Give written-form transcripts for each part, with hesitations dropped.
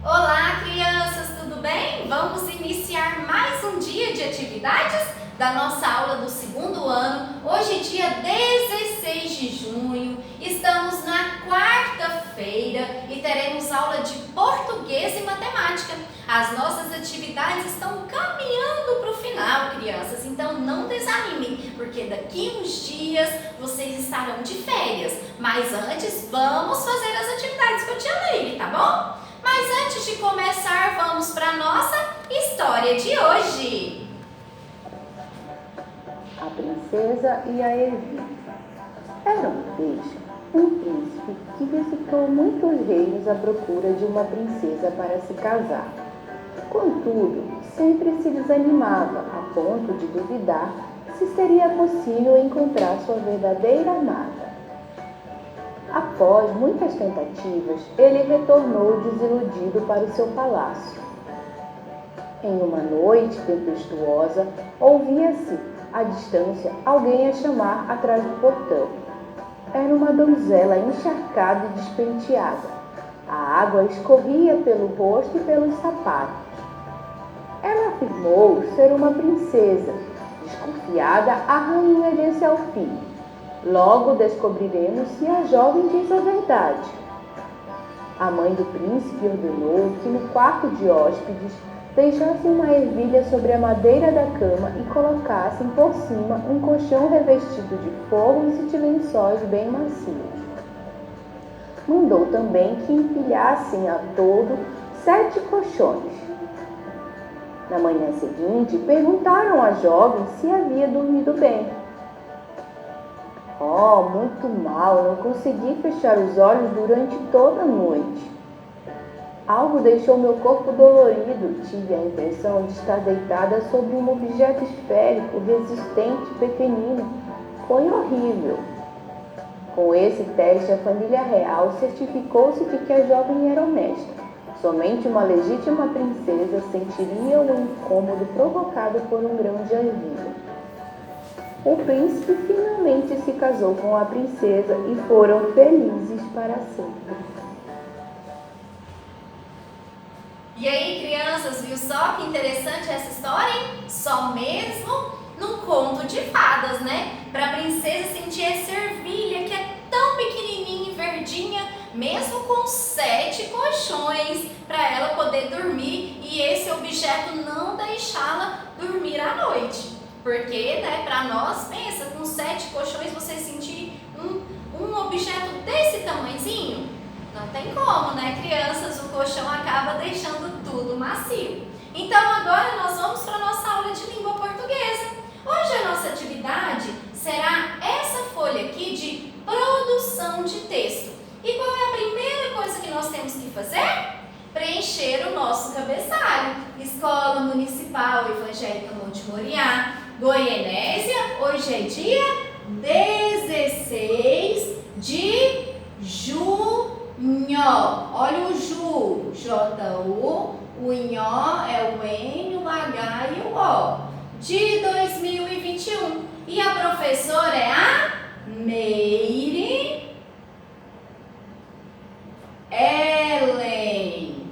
Olá, crianças, tudo bem? Vamos iniciar mais um dia de atividades da nossa aula do segundo ano. Hoje é dia 16 de junho, estamos na quarta-feira e teremos aula de português e matemática. As nossas atividades estão caminhando para o final, crianças, então não desanimem, porque daqui uns dias vocês estarão de férias. Mas antes, vamos fazer as atividades com a tia Leire, tá bom? Mas antes de começar, vamos para a nossa história de hoje. A princesa e a ervilha. Era um príncipe que visitou muitos reinos à procura de uma princesa para se casar. Contudo, sempre se desanimava a ponto de duvidar se seria possível encontrar sua verdadeira amada. Após muitas tentativas, ele retornou desiludido para o seu palácio. Em uma noite tempestuosa, ouvia-se, à distância, alguém a chamar atrás do portão. Era uma donzela encharcada e despenteada. A água escorria pelo rosto e pelos sapatos. Ela afirmou ser uma princesa. Desconfiada, a rainha disse ao filho: logo descobriremos se a jovem diz a verdade. A mãe do príncipe ordenou que no quarto de hóspedes deixassem uma ervilha sobre a madeira da cama e colocassem por cima um colchão revestido de forros e de lençóis bem macios. Mandou também que empilhassem a todo 7 colchões. Na manhã seguinte, perguntaram à jovem se havia dormido bem. Oh, muito mal, não consegui fechar os olhos durante toda a noite. Algo deixou meu corpo dolorido. Tive a impressão de estar deitada sobre um objeto esférico, resistente, pequenino. Foi horrível. Com esse teste, a família real certificou-se de que a jovem era honesta. Somente uma legítima princesa sentiria o incômodo provocado por um grão de ervilha. O príncipe finalmente se casou com a princesa e foram felizes para sempre. E aí, crianças, viu só que interessante essa história, hein? Só mesmo num conto de fadas, né? Para a princesa sentir essa ervilha que é tão pequenininha e verdinha, mesmo com 7 colchões, para ela poder dormir e esse objeto não deixá-la dormir à noite. Porque, né, para nós, pensa, com 7 colchões você sentir um objeto desse tamanhozinho? Não tem como, né, crianças? O colchão acaba deixando tudo macio. Então, agora nós vamos para a nossa aula de língua portuguesa. Hoje a nossa atividade será essa folha aqui de produção de texto. E qual é a primeira coisa que nós temos que fazer? Preencher o nosso cabeçalho. Escola Municipal Evangélica Monte Moriá, Goianésia. Hoje é dia 16 de junho. Olha o Ju, J-U, o Nho é o N, o H e o O, de 2021. E a professora é a Meire Ellen.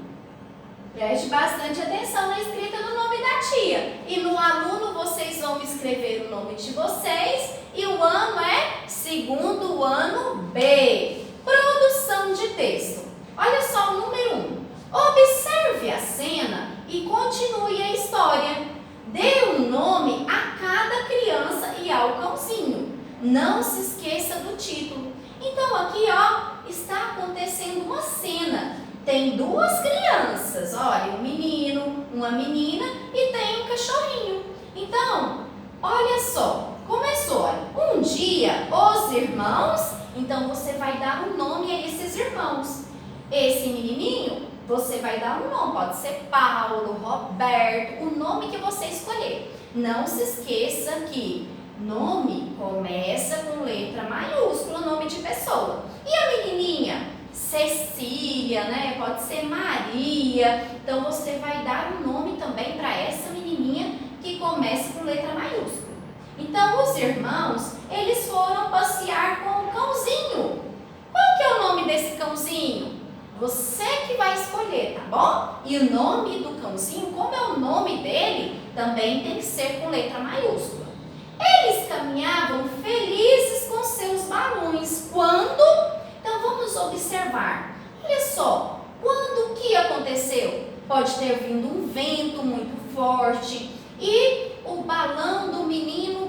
Preste bastante atenção na escrita do nome da tia. E no aluno vocês vão escrever o nome de vocês e o ano é segundo ano B. Produção de texto. Olha só o número 1. Observe a cena e continue a história. Dê um nome a cada criança e ao cãozinho. Não se esqueça do título. Então aqui, ó, está acontecendo uma cena. Tem 2 crianças, olha, um menino, uma menina e tem um cachorrinho. Então, olha só, começou, olha, um dia os irmãos. Então, você vai dar um nome a esses irmãos. Esse menininho, você vai dar um nome. Pode ser Paulo, Roberto, o nome que você escolher. Não se esqueça que nome começa com letra maiúscula, nome de pessoa. E a menininha? Cecília, né? Pode ser Maria. Então, você vai dar um nome também para essa menininha que começa com letra maiúscula. Então, os irmãos, eles foram passear com o cãozinho. Qual que é o nome desse cãozinho? Você que vai escolher, tá bom? E o nome do cãozinho, como é o nome dele, também tem que ser com letra maiúscula. Eles caminhavam felizes com seus balões. Quando? Então vamos observar. Olha só, quando o que aconteceu? Pode ter vindo um vento muito forte e o balão do menino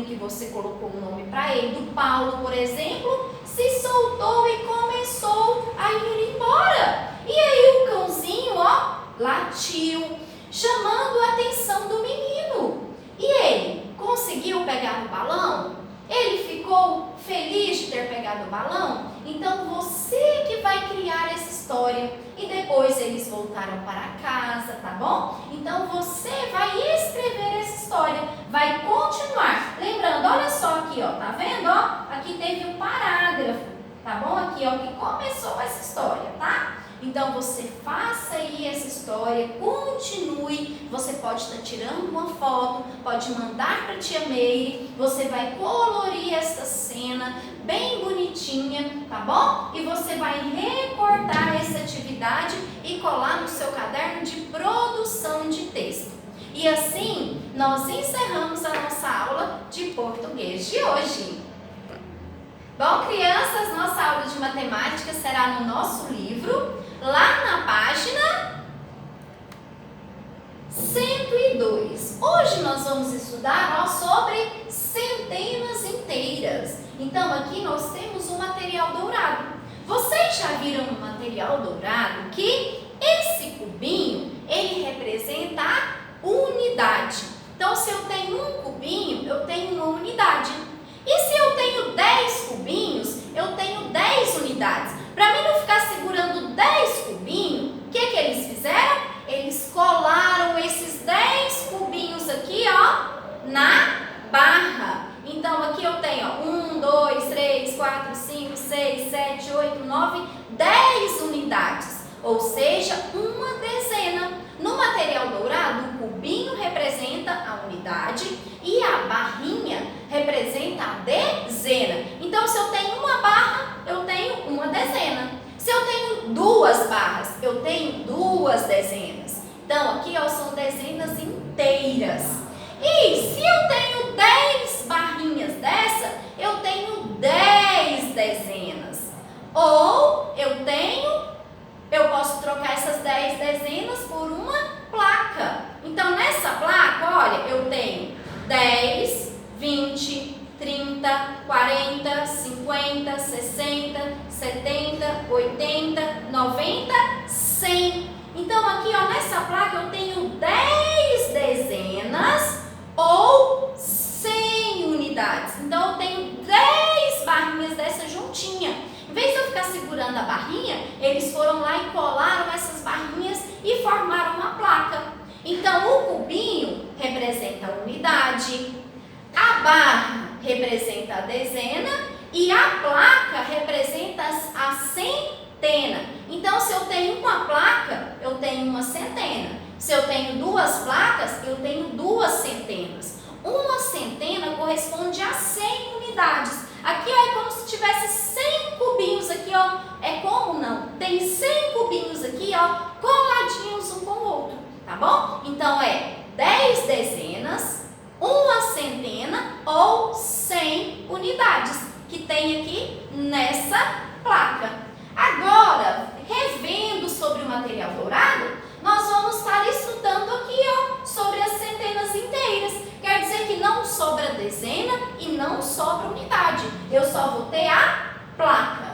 que você colocou o nome para ele, do Paulo, por exemplo, se soltou e começou a ir embora. E aí o cãozinho, ó, latiu, chamando a atenção do menino. E ele conseguiu pegar o balão? Ele ficou feliz de ter pegado o balão? Então você que vai criar essa história. E depois eles voltaram para casa, tá bom? Então você vai escrever essa história, vai continuar. Lembrando, olha só aqui, ó, tá vendo? Ó, aqui teve um parágrafo, tá bom? Aqui, ó, que começou essa história, tá? Então você faça aí essa história, continue. Você pode estar tirando uma foto, pode mandar para a tia Meire. Você vai colorir essa cena bem bonitinha, tá bom? E você vai recortar essa atividade e colar no seu caderno de produção de texto. E assim nós encerramos a nossa aula de português de hoje. Bom, crianças, nossa aula de matemática será no nosso livro, lá na página 102. Hoje nós vamos estudar sobre centenas inteiras. Então aqui nós temos um material dourado. Vocês já viram no material dourado que esse cubinho, ele representa a unidade. Então se eu tenho um cubinho, eu tenho uma unidade. E se eu tenho 10 cubinhos, eu tenho 10 unidades. Para mim não ficar segurando 10 cubinhos, o que eles fizeram? Eles colaram esses 10 cubinhos aqui, ó, na barra. Então aqui eu tenho, ó, 1, 2, 3, 4, 5, 6, 7, 8, 9, 10 unidades. Ou seja, uma dezena. No material dourado, o cubinho representa a unidade e a barrinha representa a dezena. Então, se eu tenho uma barra, eu tenho uma dezena. Se eu tenho duas barras, eu tenho duas dezenas. Então, aqui, ó, são dezenas inteiras. E se eu tenho 10 barrinhas dessa, eu tenho 10 dezenas. Ou eu posso trocar essas 10 dezenas por uma placa. Então, nessa placa, olha, eu tenho 10, 20, 30, 40, 50, 60, 70, 80, 90, 100. Então, aqui, ó, nessa placa eu tenho 10 dezenas ou 100 unidades. Então, eu tenho 10 barrinhas dessa juntinha. Em vez de eu ficar segurando a barrinha, eles foram lá e colaram essas barrinhas e formaram uma placa. Então, o cubinho representa a unidade, a barra representa a dezena e a placa representa a centena. Então, se eu tenho uma placa, eu tenho uma centena. Se eu tenho duas placas, eu tenho duas centenas. Uma centena corresponde a 100 unidades. Aqui, ó, é como se tivesse 100 cubinhos aqui, ó. É como não? Tem 100 cubinhos aqui, ó, coladinhos um com o outro, tá bom? Então, é 10 dezenas, uma centena ou 100 unidades que tem aqui nessa placa. Agora, revendo sobre o material dourado, nós vamos estar estudando aqui, ó, sobre as centenas inteiras. Quer dizer que não sobra dezena e não sobra unidade. Eu só vou ter a placa.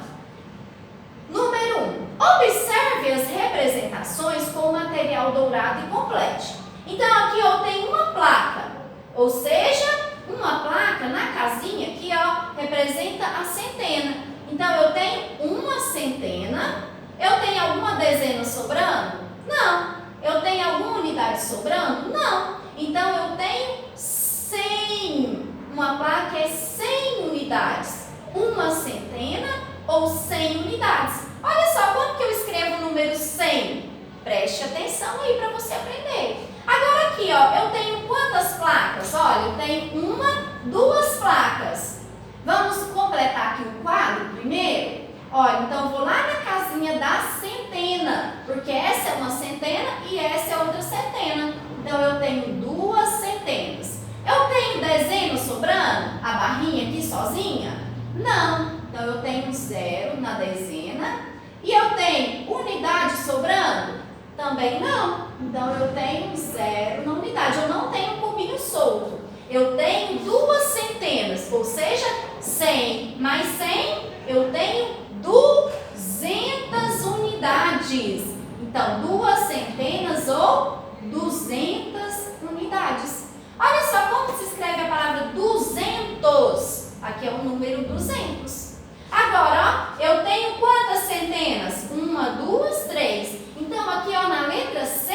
Número 1. Observe as representações com material dourado e complete. Então, aqui eu tenho uma placa. Ou seja, uma placa na casinha aqui, ó, representa a centena. Então, eu tenho uma centena. Eu tenho alguma dezena sobrando? Não. Eu tenho alguma unidade sobrando? Não. Então, eu tenho 100. Uma placa é 100 unidades. Uma centena ou 100 unidades. Olha só, quando que eu escrevo o número 100? Preste atenção aí para você aprender. Agora aqui, ó, eu tenho quantas placas? Olha, eu tenho uma, duas placas. Vamos completar aqui o quadro primeiro? Olha, então eu vou lá na casinha da centena, porque essa é uma centena e essa é outra centena. Então eu tenho 2 centenas. Eu tenho dezena sobrando? A barrinha aqui sozinha? Não. Então eu tenho 0 na dezena. E eu tenho unidade sobrando? Também não. Então eu tenho 0 na unidade. Eu não tenho um cubinho solto. Eu tenho 2 centenas, ou seja, 100 mais 100, eu tenho 200 unidades. Então, 2 centenas ou 200 unidades. Olha só como se escreve a palavra 200. Aqui é o número 200. Agora, ó, eu tenho quantas centenas? 1, 2, 3. Então, aqui ó, na letra C,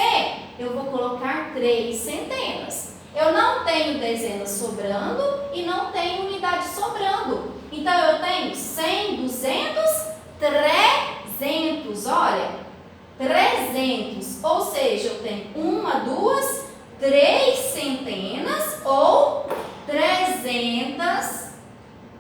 eu vou colocar 3 centenas. Eu não tenho dezenas sobrando e não tenho unidade sobrando. Então, eu tenho 100, 200, 300. Olha, 300. Ou seja, eu tenho 1, 2, 3 centenas ou 300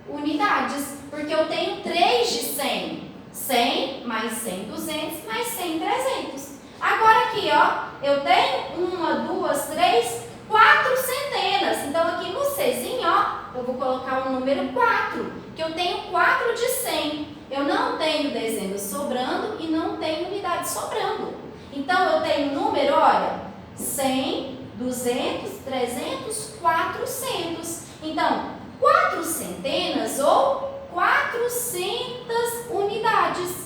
unidades. Porque eu tenho 3 de 100. 100 mais 100, 200 mais 100, 300. Agora aqui, ó, eu tenho 1, 2, 3, 4 centenas. Então, aqui no Czinho, ó, eu vou colocar o número 4, que eu tenho 4 de 100. Eu não tenho dezenas sobrando e não tenho unidade sobrando. Então, eu tenho número, olha, 100, 200, 300, 400. Então, 4 centenas ou 400 unidades.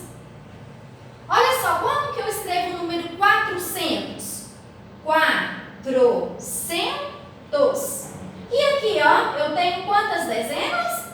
Olha só, como que eu escrevo o número 400? 400. E aqui, ó, eu tenho quantas dezenas?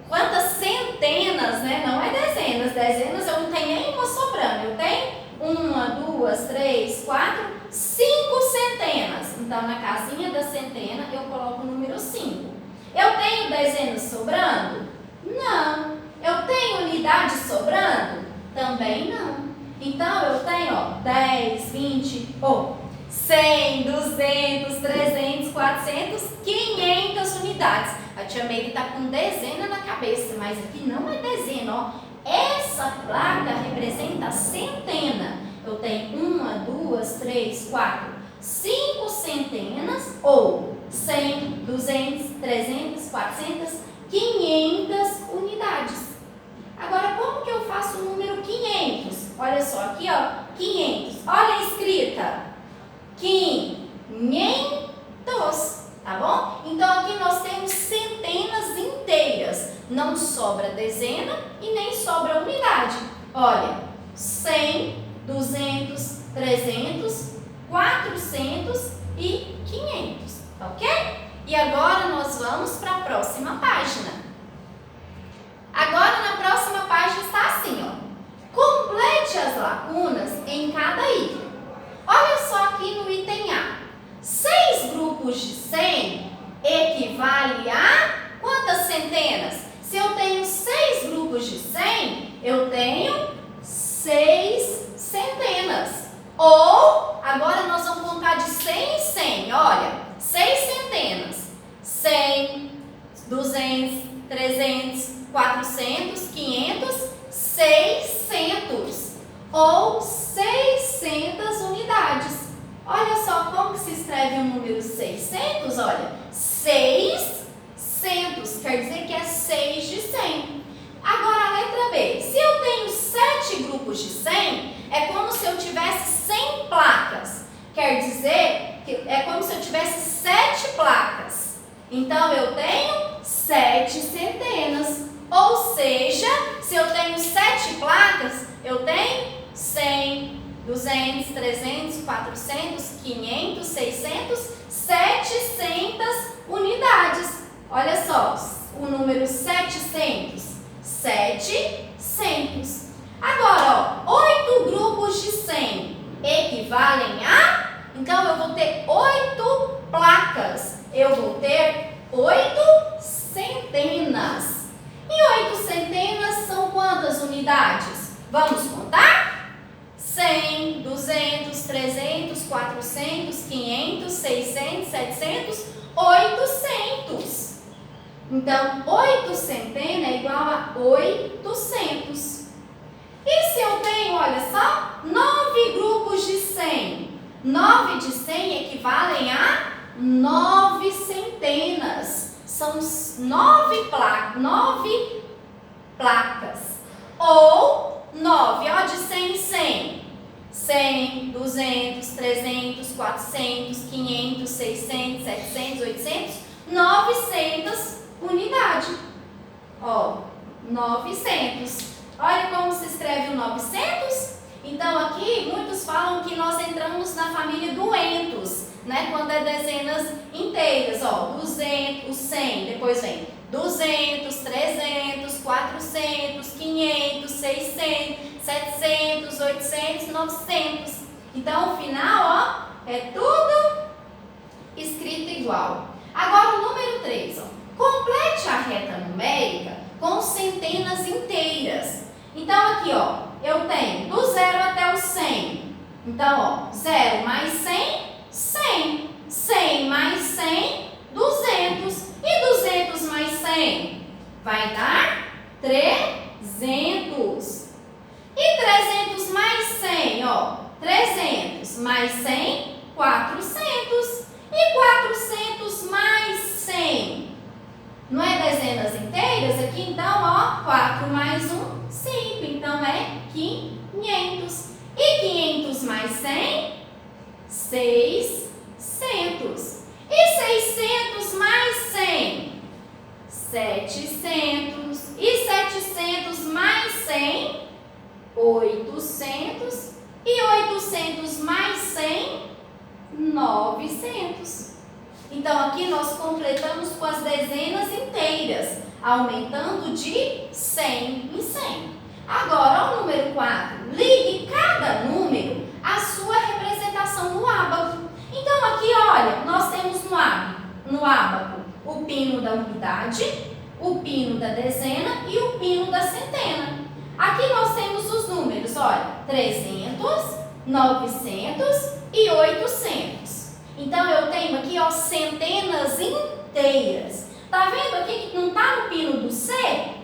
Quantas centenas, né? Não é dezenas. Dezenas eu não tenho nenhuma sobrando. Eu tenho 1, 2, 3, 4, 5 centenas. Então, na casinha da centena, eu coloco o número 5. Eu tenho dezenas sobrando? Não. Eu tenho unidade sobrando? Também não. Então, eu tenho, ó, 10, 20, 100, 200, 300, 400, 500 unidades. A tia Meire está com dezena na cabeça, mas aqui não é dezena, ó. Essa placa representa a centena. Eu tenho 1, 2, 3, 4, 5 centenas ou 100, 200, 300, 400, 500 unidades. Agora, como que eu faço o número 500? Olha só, aqui, ó, 500. Olha a escrita. 500, tá bom? Então, aqui nós temos centenas inteiras. Não sobra dezena e nem sobra unidade. Olha, 100, 200, 300, 400 e 500, ok? E agora nós vamos para a próxima página. Agora, na próxima página está assim, ó. Complete as lacunas em cada item. Olha só aqui no item A. 6 grupos de 100 equivale a quantas centenas? Se eu tenho 6 grupos de 100, eu tenho 6 centenas. Ou, agora nós vamos contar de 100 em 100. Olha, 6 centenas. 100, 200, 300, 400, 500, 600. Ou 600 unidades. Olha só como que se escreve o número 600. Olha, 600. Quer dizer que é 6 de 100. Agora a letra B. Se eu tenho 7 grupos de 100, é como se eu tivesse 100 placas. Quer dizer que é como se eu tivesse 7 placas. Então, eu tenho 7 centenas. Ou seja, se eu tenho 7 placas, eu tenho 100, 200, 300, 400, 500, 600, 700 unidades. Olha só, o número 700. 700. Agora, ó, 8 grupos de 100 equivalem a... Então, eu vou ter 8 placas. Eu vou ter 8 centenas. E 8 centenas são quantas unidades? Vamos contar? 100, 200, 300, 400, 500, 600, 700, 800. Então, 8 centenas é igual a 800. E se eu tenho, olha só, 9 grupos de 100? 9 de 100 equivalem a 9 centenas. São 9 placas. Ou 9, ó, de 100 em 100. 100, 200, 300, 400, 500, 600, 700, 800, 900 unidades. Ó, 900. Olha como se escreve o 900. Então, aqui, muitos falam que nós entramos na família do entos, né? Quando é dezenas inteiras, ó, 200, 100, depois vem 200, 300, 400, 500, 600, 700, 800, 900. Então, o final, ó, é tudo escrito igual. Agora, o número 3, ó. Complete a reta numérica com centenas inteiras. Então, aqui, ó, eu tenho do 0 até o 100. Então, ó, 0 mais 100, 100. 100 mais 100, 200. E 200 mais 100? Vai dar 300. E 300 mais 100, ó, 300 mais 100, 400. E 400 mais 100? Não é dezenas inteiras aqui? Então, ó, 4 mais 1, 5. Então, é 500. E 500 mais 100? 600. E 600 mais 100? 700. E 700 mais 100? 800. E 800 mais 100? 900. Então, aqui nós completamos com as dezenas inteiras, aumentando de 100 em 100. Agora, o número 4. Ligue cada número à sua representação no ábaco. Então, aqui, olha, nós temos no ábaco o pino da unidade, o pino da dezena e o pino da centena. Aqui nós temos os números, olha, 300, 900 e 800. Então, eu tenho aqui, ó, centenas inteiras. Tá vendo aqui que não está no pino do C?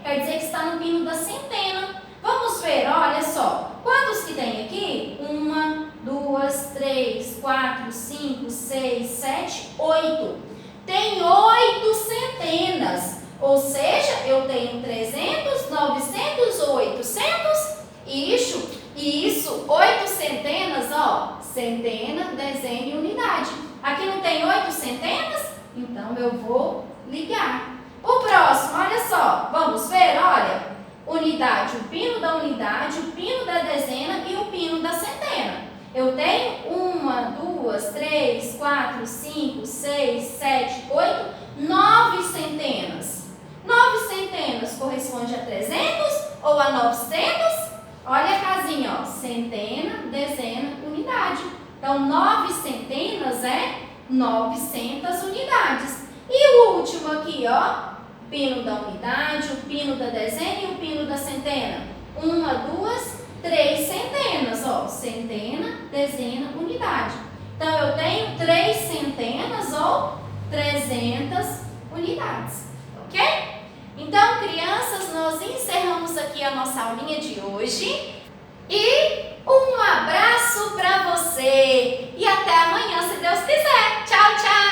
Quer dizer que está no pino da centena. Vamos ver, olha só. Quantos que tem aqui? 1, 2, 3, 4, 5, 6, 7, 8. Tem 8 centenas. Ou seja, eu tenho 300, 900 ou 800? Isso, 8 centenas, ó. Centena, dezena e unidade. Aqui não tem 8 centenas? Então, eu vou ligar. O próximo, olha só. Vamos ver, olha. Unidade, o pino da unidade, o pino da dezena e o pino da centena. Eu tenho 1, 2, 3, 4, 5, 6, 7, 8, 9 centenas. 9 centenas corresponde a 300 ou a 900? Olha a casinha, ó. Centena, dezena, unidade. Então, 9 centenas é 900 unidades. E o último aqui, ó. Pino da unidade, o pino da dezena e o pino da centena. 1, 2, 3 centenas, ó. Centena, dezena, unidade. Então, eu tenho 3 centenas ou 300 unidades. Ok? Então, crianças, nós encerramos aqui a nossa aulinha de hoje. E um abraço para você. E até amanhã, se Deus quiser. Tchau, tchau!